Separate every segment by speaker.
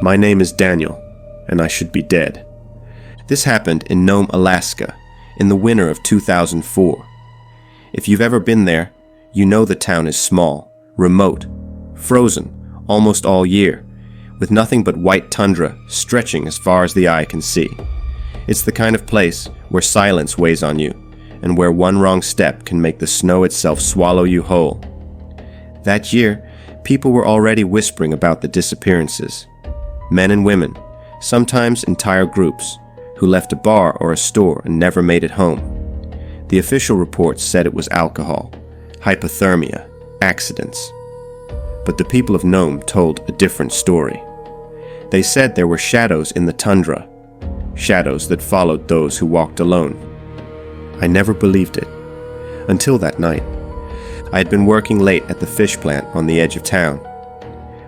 Speaker 1: My name is Daniel, and I should be dead. This happened in Nome, Alaska, in the winter of 2004. If you've ever been there, you know the town is small, remote, frozen almost all year, with nothing but white tundra stretching as far as the eye can see. It's the kind of place where silence weighs on you, and where one wrong step can make the snow itself swallow you whole. That year, people were already whispering about the disappearances. Men and women, sometimes entire groups, who left a bar or a store and never made it home. The official reports said it was alcohol, hypothermia, accidents. But the people of Nome told a different story. They said there were shadows in the tundra, shadows that followed those who walked alone. I never believed it, until that night. I had been working late at the fish plant on the edge of town.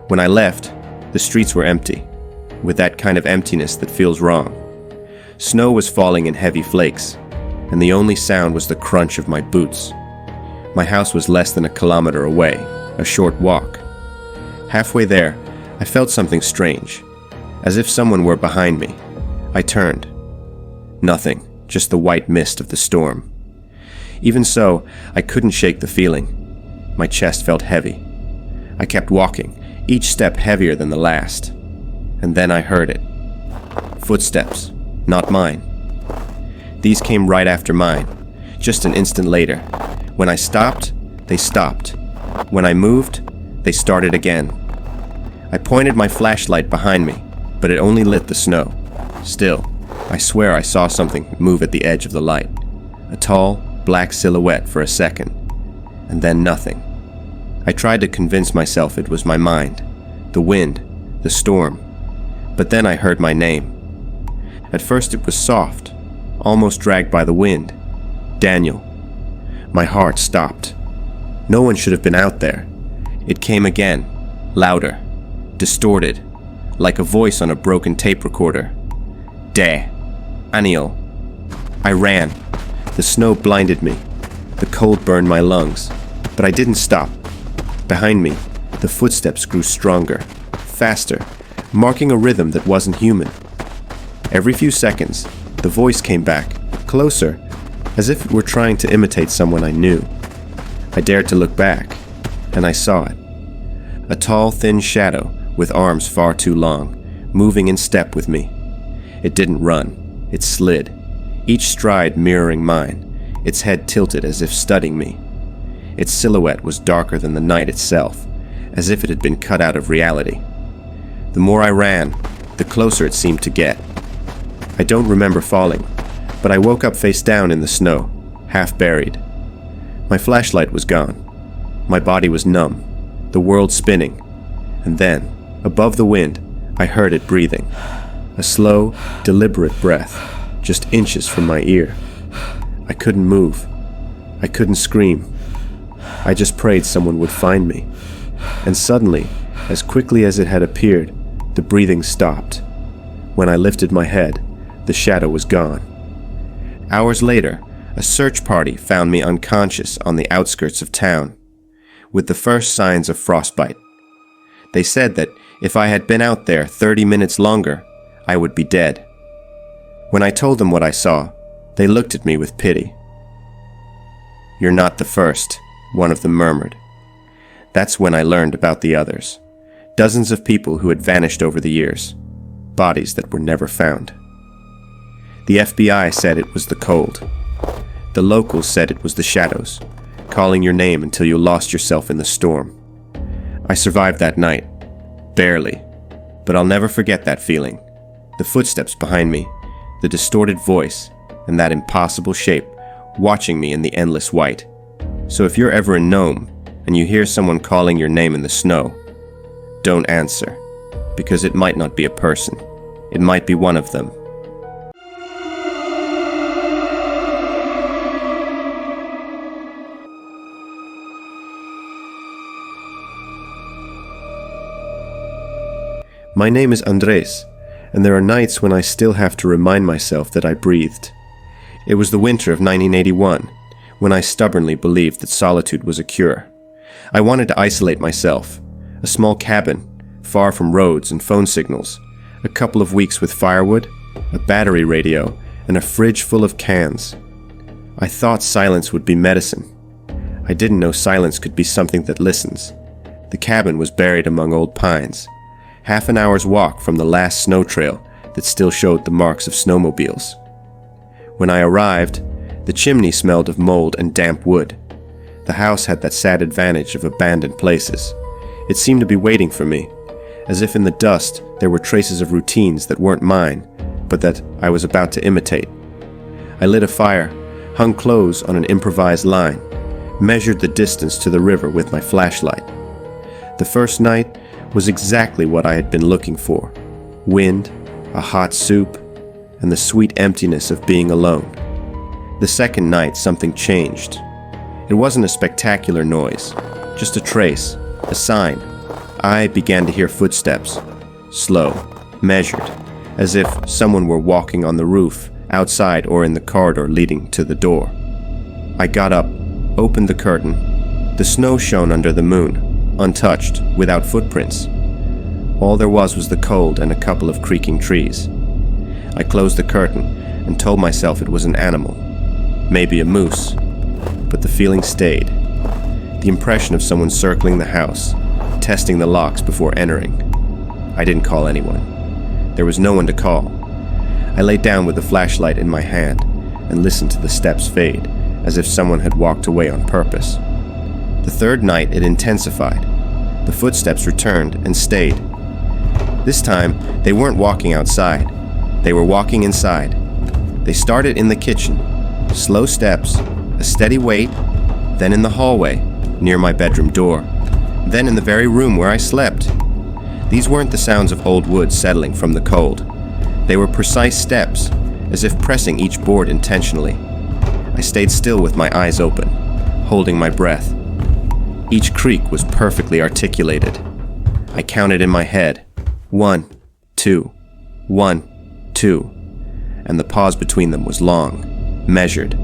Speaker 1: When I left, the streets were empty, with that kind of emptiness that feels wrong. Snow was falling in heavy flakes, and the only sound was the crunch of my boots. My house was less than a kilometer away, a short walk. Halfway there, I felt something strange, as if someone were behind me. I turned. Nothing, just the white mist of the storm. Even so, I couldn't shake the feeling. My chest felt heavy. I kept walking, each step heavier than the last. And then I heard it. Footsteps, not mine. These came right after mine, just an instant later. When I stopped, they stopped. When I moved, they started again. I pointed my flashlight behind me, but it only lit the snow. Still, I swear I saw something move at the edge of the light. A tall, black silhouette for a second, and then nothing. I tried to convince myself it was my mind, the wind, the storm. But then I heard my name. At first it was soft, almost dragged by the wind. Daniel. My heart stopped. No one should have been out there. It came again, louder, distorted, like a voice on a broken tape recorder. Daniel. I ran. The snow blinded me. The cold burned my lungs. But I didn't stop. Behind me, the footsteps grew stronger, faster, marking a rhythm that wasn't human. Every few seconds, the voice came back, closer, as if it were trying to imitate someone I knew. I dared to look back, and I saw it. A tall, thin shadow with arms far too long, moving in step with me. It didn't run, it slid, each stride mirroring mine, its head tilted as if studying me. Its silhouette was darker than the night itself, as if it had been cut out of reality. The more I ran, the closer it seemed to get. I don't remember falling, but I woke up face down in the snow, half buried. My flashlight was gone. My body was numb, the world spinning. And then, above the wind, I heard it breathing. A slow, deliberate breath, just inches from my ear. I couldn't move. I couldn't scream. I just prayed someone would find me. And suddenly, as quickly as it had appeared, the breathing stopped. When I lifted my head, the shadow was gone. Hours later, a search party found me unconscious on the outskirts of town, with the first signs of frostbite. They said that if I had been out there 30 minutes longer, I would be dead. When I told them what I saw, they looked at me with pity. "You're not the first," one of them murmured. That's when I learned about the others. Dozens of people who had vanished over the years. Bodies that were never found. The FBI said it was the cold. The locals said it was the shadows, calling your name until you lost yourself in the storm. I survived that night. Barely. But I'll never forget that feeling. The footsteps behind me, the distorted voice, and that impossible shape watching me in the endless white. So if you're ever in Nome, and you hear someone calling your name in the snow, don't answer, because it might not be a person. It might be one of them. My name is Andres, and there are nights when I still have to remind myself that I breathed. It was the winter of 1981, when I stubbornly believed that solitude was a cure. I wanted to isolate myself. A small cabin, far from roads and phone signals, a couple of weeks with firewood, a battery radio, and a fridge full of cans. I thought silence would be medicine. I didn't know silence could be something that listens. The cabin was buried among old pines, half an hour's walk from the last snow trail that still showed the marks of snowmobiles. When I arrived, the chimney smelled of mold and damp wood. The house had that sad advantage of abandoned places. It seemed to be waiting for me, as if in the dust there were traces of routines that weren't mine, but that I was about to imitate. I lit a fire, hung clothes on an improvised line, measured the distance to the river with my flashlight. The first night was exactly what I had been looking for: wind, a hot soup, and the sweet emptiness of being alone. The second night, something changed. It wasn't a spectacular noise, just a trace, a sign. I began to hear footsteps, slow, measured, as if someone were walking on the roof, outside or in the corridor leading to the door. I got up, opened the curtain. The snow shone under the moon, untouched, without footprints. All there was the cold and a couple of creaking trees. I closed the curtain and told myself it was an animal, maybe a moose, but the feeling stayed. The impression of someone circling the house, testing the locks before entering. I didn't call anyone. There was no one to call. I lay down with the flashlight in my hand and listened to the steps fade, as if someone had walked away on purpose. The third night it intensified. The footsteps returned and stayed. This time, they weren't walking outside. They were walking inside. They started in the kitchen, slow steps, a steady wait, then in the hallway, near my bedroom door, then in the very room where I slept. These weren't the sounds of old wood settling from the cold. They were precise steps, as if pressing each board intentionally. I stayed still with my eyes open, holding my breath. Each creak was perfectly articulated. I counted in my head, 1, 2, 1, 2, and the pause between them was long, measured,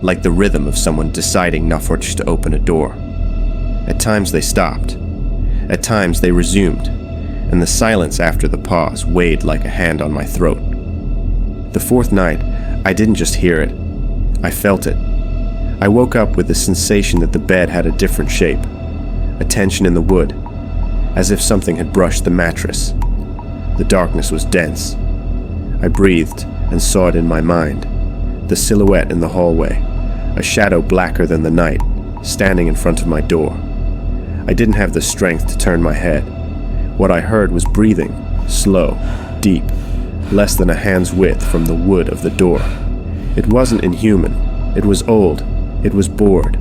Speaker 1: like the rhythm of someone deciding not for to open a door. At times they stopped. At times they resumed, and the silence after the pause weighed like a hand on my throat. The fourth night, I didn't just hear it. I felt it. I woke up with the sensation that the bed had a different shape, a tension in the wood, as if something had brushed the mattress. The darkness was dense. I breathed and saw it in my mind. The silhouette in the hallway, a shadow blacker than the night, standing in front of my door. I didn't have the strength to turn my head. What I heard was breathing, slow, deep, less than a hand's width from the wood of the door. It wasn't inhuman. It was old. It was bored.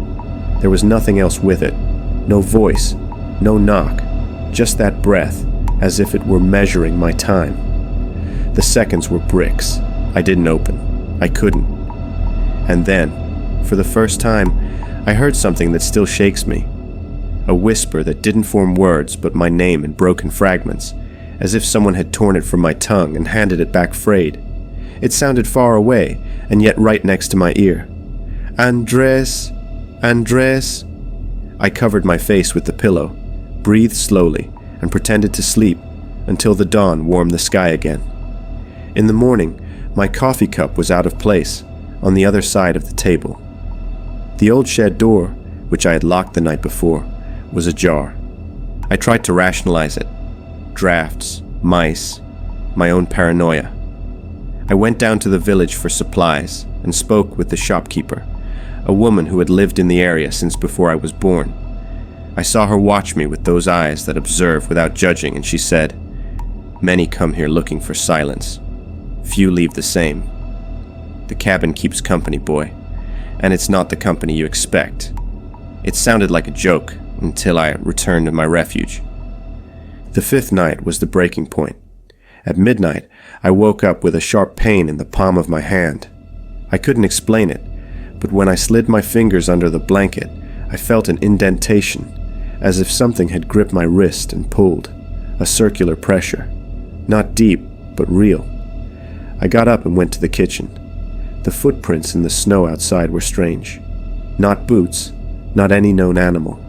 Speaker 1: There was nothing else with it. No voice, no knock, just that breath, as if it were measuring my time. The seconds were bricks. I didn't open. I couldn't. And then, for the first time, I heard something that still shakes me. A whisper that didn't form words but my name in broken fragments, as if someone had torn it from my tongue and handed it back frayed. It sounded far away, and yet right next to my ear. Andres, Andres. I covered my face with the pillow, breathed slowly, and pretended to sleep until the dawn warmed the sky again. In the morning, my coffee cup was out of place, on the other side of the table. The old shed door, which I had locked the night before, was ajar. I tried to rationalize it. Drafts, mice, my own paranoia. I went down to the village for supplies and spoke with the shopkeeper, a woman who had lived in the area since before I was born. I saw her watch me with those eyes that observe without judging, and she said, "Many come here looking for silence. Few leave the same. The cabin keeps company, boy, and it's not the company you expect." It sounded like a joke until I returned to my refuge. The fifth night was the breaking point. At midnight, I woke up with a sharp pain in the palm of my hand. I couldn't explain it, but when I slid my fingers under the blanket, I felt an indentation, as if something had gripped my wrist and pulled, a circular pressure, not deep, but real. I got up and went to the kitchen. The footprints in the snow outside were strange. Not boots, not any known animal.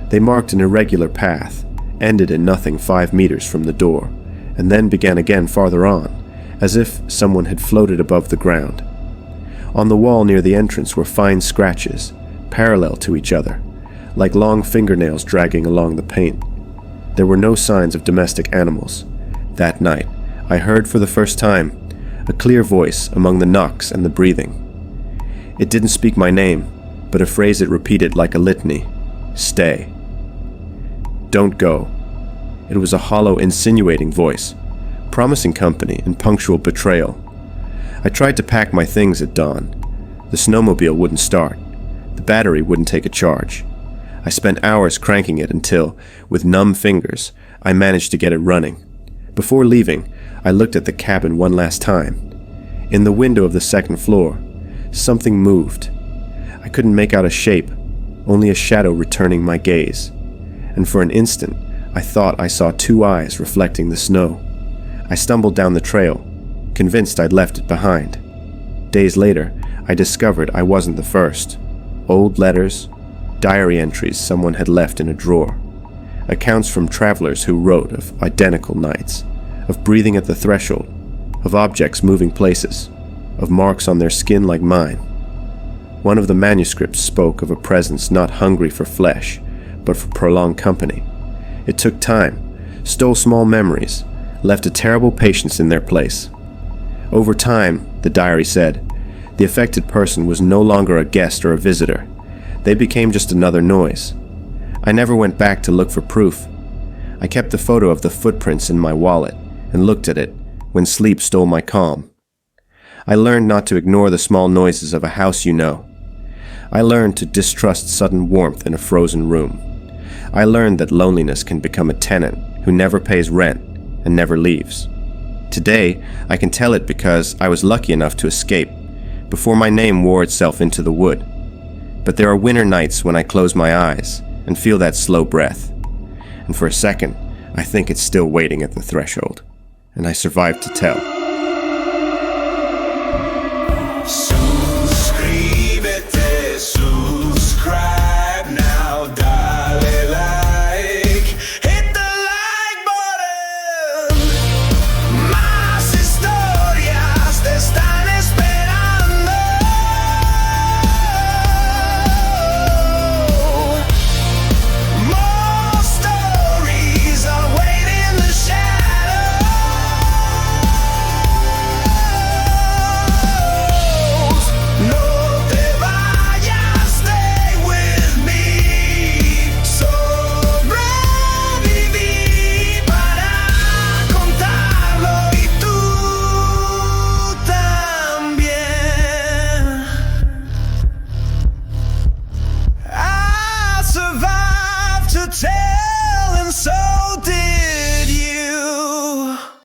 Speaker 1: They marked an irregular path, ended in nothing 5 meters from the door, and then began again farther on, as if someone had floated above the ground. On the wall near the entrance were fine scratches, parallel to each other, like long fingernails dragging along the paint. There were no signs of domestic animals. That night, I heard for the first time a clear voice among the knocks and the breathing. It didn't speak my name, but a phrase it repeated like a litany. Stay. Don't go. It was a hollow, insinuating voice, promising company and punctual betrayal. I tried to pack my things at dawn. The snowmobile wouldn't start. The battery wouldn't take a charge. I spent hours cranking it until, with numb fingers, I managed to get it running. Before leaving, I looked at the cabin one last time. In the window of the second floor, something moved. I couldn't make out a shape, only a shadow returning my gaze. And for an instant, I thought I saw 2 eyes reflecting the snow. I stumbled down the trail, convinced I'd left it behind. Days later, I discovered I wasn't the first. Old letters, diary entries someone had left in a drawer, accounts from travelers who wrote of identical nights, of breathing at the threshold, of objects moving places, of marks on their skin like mine. One of the manuscripts spoke of a presence not hungry for flesh, but for prolonged company. It took time, stole small memories, left a terrible patience in their place. Over time, the diary said, the affected person was no longer a guest or a visitor. They became just another noise. I never went back to look for proof. I kept the photo of the footprints in my wallet and looked at it when sleep stole my calm. I learned not to ignore the small noises of a house you know. I learned to distrust sudden warmth in a frozen room. I learned that loneliness can become a tenant who never pays rent and never leaves. Today, I can tell it because I was lucky enough to escape before my name wore itself into the wood. But there are winter nights when I close my eyes and feel that slow breath. And for a second, I think it's still waiting at the threshold. And I survived to tell.